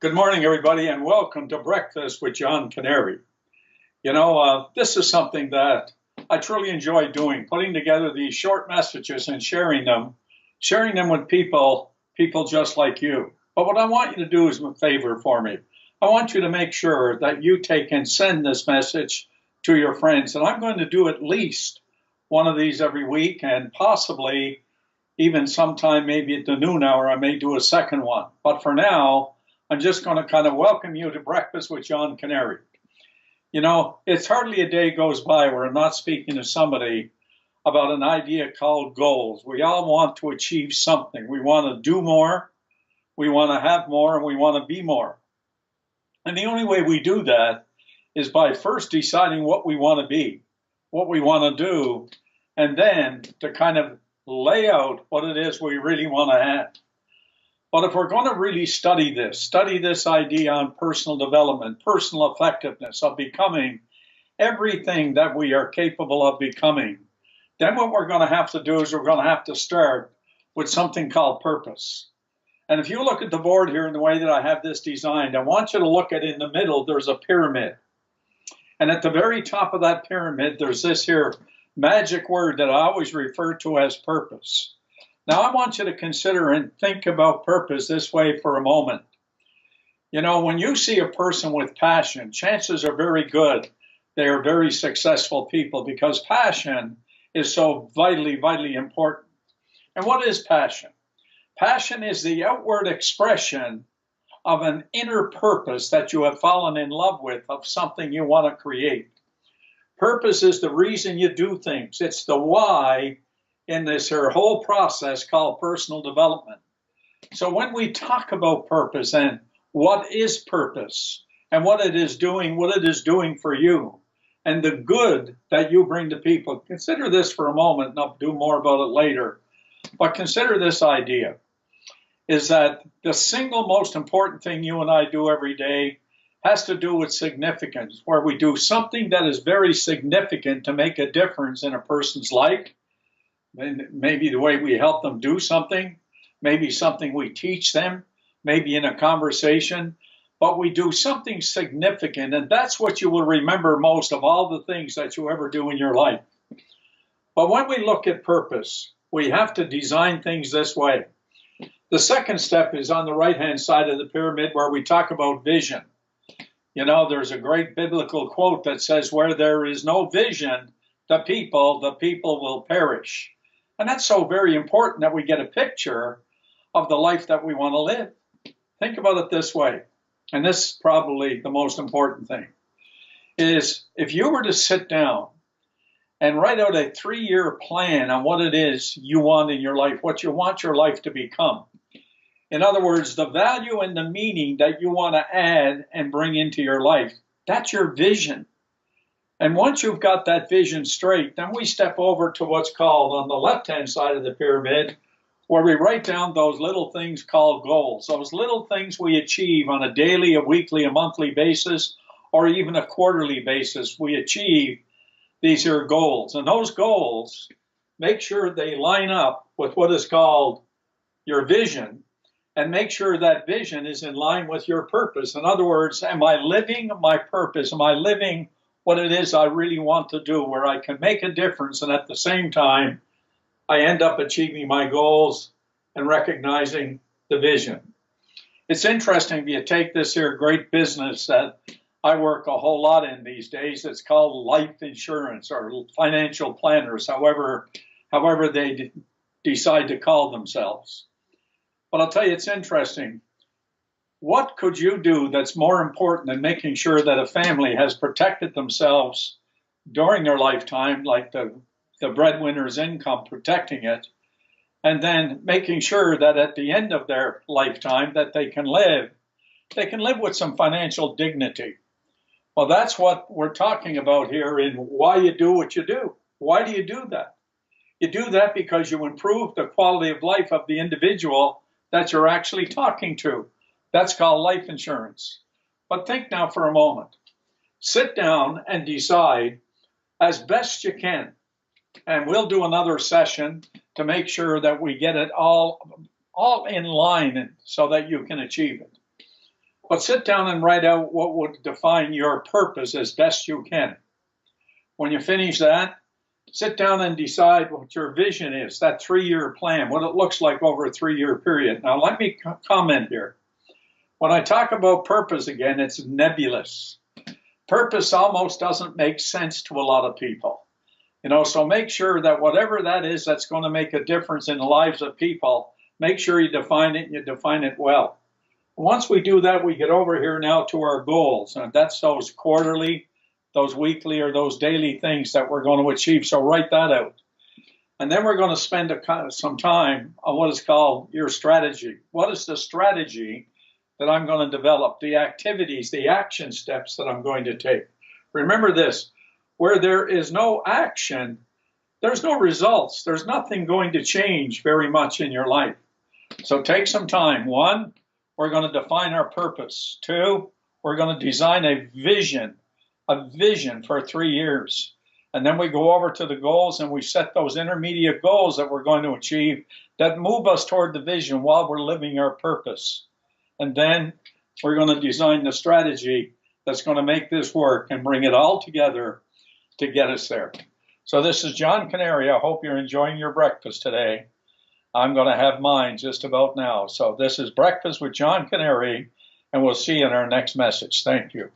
Good morning, everybody, and welcome to Breakfast with John Kanary. This is something that I truly enjoy doing, putting together these short messages and sharing them with people just like you. But what I want you to do is a favor for me. I want you to make sure that you take and send this message to your friends. And I'm going to do at least one of these every week, and possibly even sometime maybe at the noon hour, I may do a second one. But for now, I'm just going to kind of welcome you to Breakfast with John Kanary. It's hardly a day goes by where I'm not speaking to somebody about an idea called goals. We all want to achieve something. We want to do more, we want to have more, and we want to be more. And the only way we do that is by first deciding what we want to be, what we want to do, and then to kind of lay out what it is we really want to have. But if we're going to really study this idea on personal development, personal effectiveness of becoming everything that we are capable of becoming, then what we're going to have to do is we're going to have to start with something called purpose. And if you look at the board here in the way that I have this designed, I want you to look at in the middle, there's a pyramid. And at the very top of that pyramid, there's this here magic word that I always refer to as purpose. Now, I want you to consider and think about purpose this way for a moment. When you see a person with passion, chances are very good they are very successful people, because passion is so vitally, vitally important. And what is passion? Passion is the outward expression of an inner purpose that you have fallen in love with, of something you want to create. Purpose is the reason you do things. It's the why in this whole process called personal development. So when we talk about purpose and what is purpose and what it is doing for you and the good that you bring to people, consider this for a moment, and I'll do more about it later. But consider this idea, is that the single most important thing you and I do every day has to do with significance, where we do something that is very significant to make a difference in a person's life. Maybe the way we help them do something, maybe something we teach them, maybe in a conversation, but we do something significant, and that's what you will remember most of all the things that you ever do in your life. But when we look at purpose, we have to design things this way. The second step is on the right-hand side of the pyramid, where we talk about vision. There's a great biblical quote that says, where there is no vision, the people will perish. And that's so very important that we get a picture of the life that we want to live. Think about it this way, and this is probably the most important thing, is if you were to sit down and write out a 3-year plan on what it is you want in your life, what you want your life to become. In other words, the value and the meaning that you want to add and bring into your life, that's your vision. And once you've got that vision straight, then we step over to what's called on the left-hand side of the pyramid, where we write down those little things called goals, those little things we achieve on a daily, a weekly, a monthly basis, or even a quarterly basis. We achieve these are goals. And those goals, make sure they line up with what is called your vision, and make sure that vision is in line with your purpose. In other words, am I living my purpose? Am I living what it is I really want to do, where I can make a difference, and at the same time, I end up achieving my goals and recognizing the vision. It's interesting, if you take this here great business that I work a whole lot in these days, it's called life insurance or financial planners, however they decide to call themselves. But I'll tell you, it's interesting. What could you do that's more important than making sure that a family has protected themselves during their lifetime, like the breadwinner's income protecting it, and then making sure that at the end of their lifetime that they can live with some financial dignity? Well, that's what we're talking about here in why you do what you do. Why do you do that? You do that because you improve the quality of life of the individual that you're actually talking to. That's called life insurance. But think now for a moment. Sit down and decide as best you can. And we'll do another session to make sure that we get it all in line so that you can achieve it. But sit down and write out what would define your purpose as best you can. When you finish that, sit down and decide what your vision is, that 3-year plan, what it looks like over a 3-year period. Now, let me comment here. When I talk about purpose again, it's nebulous. Purpose almost doesn't make sense to a lot of people. So make sure that whatever that is that's going to make a difference in the lives of people, make sure you define it and you define it well. Once we do that, we get over here now to our goals, and that's those quarterly, those weekly, or those daily things that we're going to achieve. So write that out. And then we're going to spend some time on what is called your strategy. What is the strategy that I'm going to develop? The activities, the action steps that I'm going to take. Remember this, where there is no action, there's no results. There's nothing going to change very much in your life. So take some time. 1, we're going to define our purpose. 2, we're going to design a vision for 3 years. And then we go over to the goals and we set those intermediate goals that we're going to achieve that move us toward the vision while we're living our purpose. And then we're going to design the strategy that's going to make this work and bring it all together to get us there. So this is John Kanary. I hope you're enjoying your breakfast today. I'm going to have mine just about now. So this is Breakfast with John Kanary, and we'll see you in our next message. Thank you.